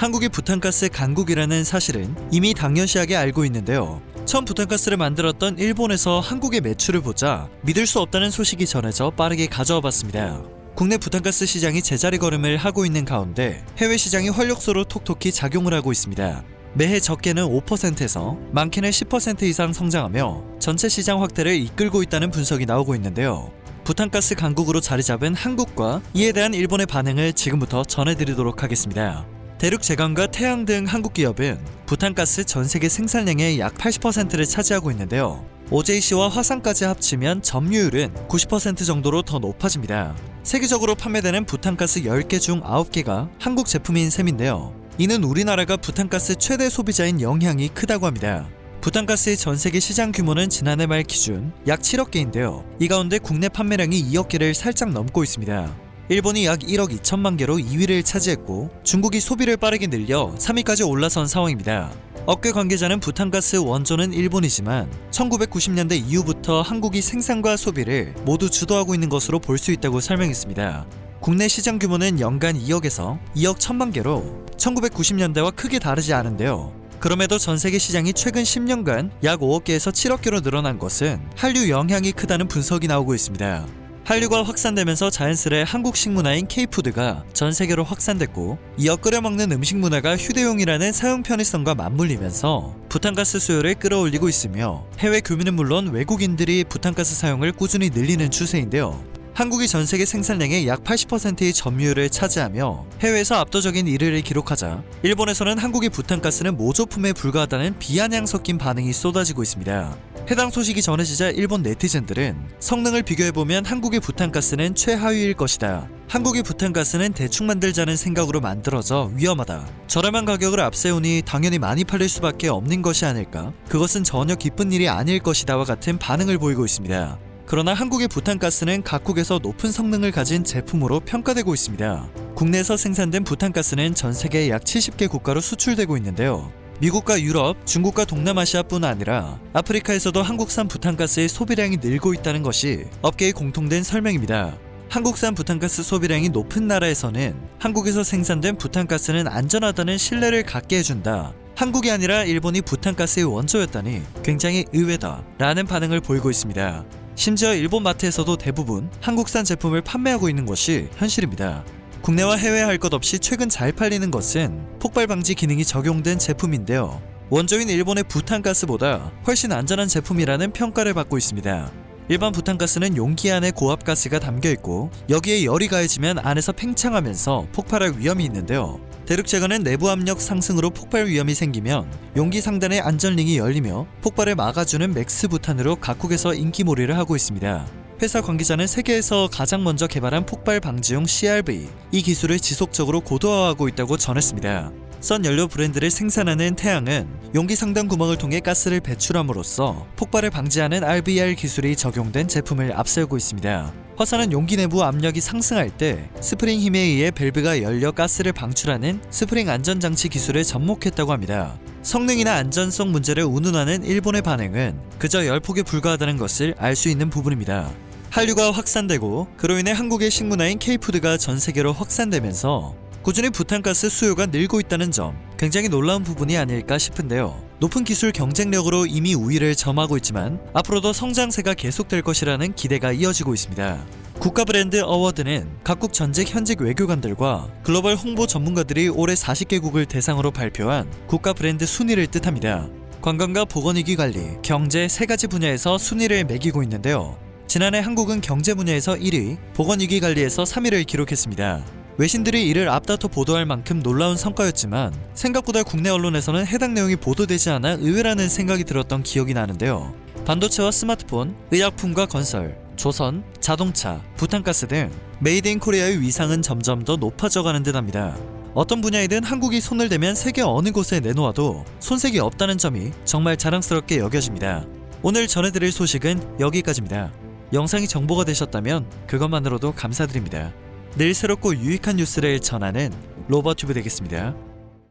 한국이 부탄가스 강국이라는 사실은 이미 당연시하게 알고 있는데요. 처음 부탄가스를 만들었던 일본에서 한국의 매출을 보자 믿을 수 없다는 소식이 전해져 빠르게 가져와 봤습니다. 국내 부탄가스 시장이 제자리 걸음을 하고 있는 가운데 해외 시장이 활력소로 톡톡히 작용을 하고 있습니다. 매해 적게는 5%에서 많게는 10% 이상 성장하며 전체 시장 확대를 이끌고 있다는 분석이 나오고 있는데요. 부탄가스 강국으로 자리 잡은 한국과 이에 대한 일본의 반응을 지금부터 전해드리도록 하겠습니다. 대륙제강과 태양 등 한국 기업은 부탄가스 전 세계 생산량의 약 80%를 차지하고 있는데요. OJC와 화산까지 합치면 점유율은 90% 정도로 더 높아집니다. 세계적으로 판매되는 부탄가스 10개 중 9개가 한국 제품인 셈인데요. 이는 우리나라가 부탄가스 최대 소비자인 영향이 크다고 합니다. 부탄가스의 전 세계 시장 규모는 지난해 말 기준 약 7억 개인데요. 이 가운데 국내 판매량이 2억 개를 살짝 넘고 있습니다. 일본이 약 1억 2천만 개로 2위를 차지했고 중국이 소비를 빠르게 늘려 3위까지 올라선 상황입니다. 업계 관계자는 부탄가스 원조는 일본이지만 1990년대 이후부터 한국이 생산과 소비를 모두 주도하고 있는 것으로 볼 수 있다고 설명했습니다. 국내 시장 규모는 연간 2억에서 2억 1천만 개로 1990년대와 크게 다르지 않은데요. 그럼에도 전 세계 시장이 최근 10년간 약 5억 개에서 7억 개로 늘어난 것은 한류 영향이 크다는 분석이 나오고 있습니다. 한류가 확산되면서 자연스레 한국 식문화인 K푸드가 전 세계로 확산됐고 이어 끓여먹는 음식 문화가 휴대용이라는 사용 편의성과 맞물리면서 부탄가스 수요를 끌어올리고 있으며 해외 교민은 물론 외국인들이 부탄가스 사용을 꾸준히 늘리는 추세인데요. 한국이 전 세계 생산량의 약 80%의 점유율을 차지하며 해외에서 압도적인 1위를 기록하자 일본에서는 한국의 부탄가스는 모조품에 불과하다는 비아냥 섞인 반응이 쏟아지고 있습니다. 해당 소식이 전해지자 일본 네티즌들은 성능을 비교해보면 한국의 부탄가스는 최하위일 것이다. 한국의 부탄가스는 대충 만들자는 생각으로 만들어져 위험하다. 저렴한 가격을 앞세우니 당연히 많이 팔릴 수밖에 없는 것이 아닐까? 그것은 전혀 기쁜 일이 아닐 것이다와 같은 반응을 보이고 있습니다. 그러나 한국의 부탄가스는 각국에서 높은 성능을 가진 제품으로 평가되고 있습니다. 국내에서 생산된 부탄가스는 전 세계 약 70개 국가로 수출되고 있는데요. 미국과 유럽, 중국과 동남아시아뿐 아니라 아프리카에서도 한국산 부탄가스의 소비량이 늘고 있다는 것이 업계의 공통된 설명입니다. 한국산 부탄가스 소비량이 높은 나라에서는 한국에서 생산된 부탄가스는 안전하다는 신뢰를 갖게 해준다. 한국이 아니라 일본이 부탄가스의 원조였다니 굉장히 의외다 라는 반응을 보이고 있습니다. 심지어 일본 마트에서도 대부분 한국산 제품을 판매하고 있는 것이 현실입니다. 국내와 해외 할 것 없이 최근 잘 팔리는 것은 폭발 방지 기능이 적용된 제품인데요. 원조인 일본의 부탄가스보다 훨씬 안전한 제품이라는 평가를 받고 있습니다. 일반 부탄가스는 용기 안에 고압가스가 담겨있고 여기에 열이 가해지면 안에서 팽창하면서 폭발할 위험이 있는데요. 대륙제강은 내부 압력 상승으로 폭발 위험이 생기면 용기 상단의 안전링이 열리며 폭발을 막아주는 맥스 부탄으로 각국에서 인기몰이를 하고 있습니다. 회사 관계자는 세계에서 가장 먼저 개발한 폭발 방지용 CRV, 이 기술을 지속적으로 고도화하고 있다고 전했습니다. 선 연료 브랜드를 생산하는 태양은 용기 상단 구멍을 통해 가스를 배출함으로써 폭발을 방지하는 RBR 기술이 적용된 제품을 앞세우고 있습니다. 화산은 용기 내부 압력이 상승할 때 스프링 힘에 의해 밸브가 열려 가스를 방출하는 스프링 안전장치 기술에 접목했다고 합니다. 성능이나 안전성 문제를 운운하는 일본의 반응은 그저 열폭에 불과하다는 것을 알 수 있는 부분입니다. 한류가 확산되고 그로 인해 한국의 식문화인 K푸드가 전 세계로 확산되면서 꾸준히 부탄가스 수요가 늘고 있다는 점, 굉장히 놀라운 부분이 아닐까 싶은데요. 높은 기술 경쟁력으로 이미 우위를 점하고 있지만 앞으로도 성장세가 계속될 것이라는 기대가 이어지고 있습니다. 국가 브랜드 어워드는 각국 전직 현직 외교관들과 글로벌 홍보 전문가들이 올해 40개국을 대상으로 발표한 국가 브랜드 순위를 뜻합니다. 관광과 보건위기 관리, 경제 세 가지 분야에서 순위를 매기고 있는데요. 지난해 한국은 경제 분야에서 1위, 보건위기 관리에서 3위를 기록했습니다. 외신들이 이를 앞다퉈 보도할 만큼 놀라운 성과였지만 생각보다 국내 언론에서는 해당 내용이 보도되지 않아 의외라는 생각이 들었던 기억이 나는데요. 반도체와 스마트폰, 의약품과 건설, 조선, 자동차, 부탄가스 등 메이드 인 코리아의 위상은 점점 더 높아져가는 듯합니다. 어떤 분야이든 한국이 손을 대면 세계 어느 곳에 내놓아도 손색이 없다는 점이 정말 자랑스럽게 여겨집니다. 오늘 전해드릴 소식은 여기까지입니다. 영상이 정보가 되셨다면 그것만으로도 감사드립니다. 늘 새롭고 유익한 뉴스를 전하는 로버튜브 되겠습니다.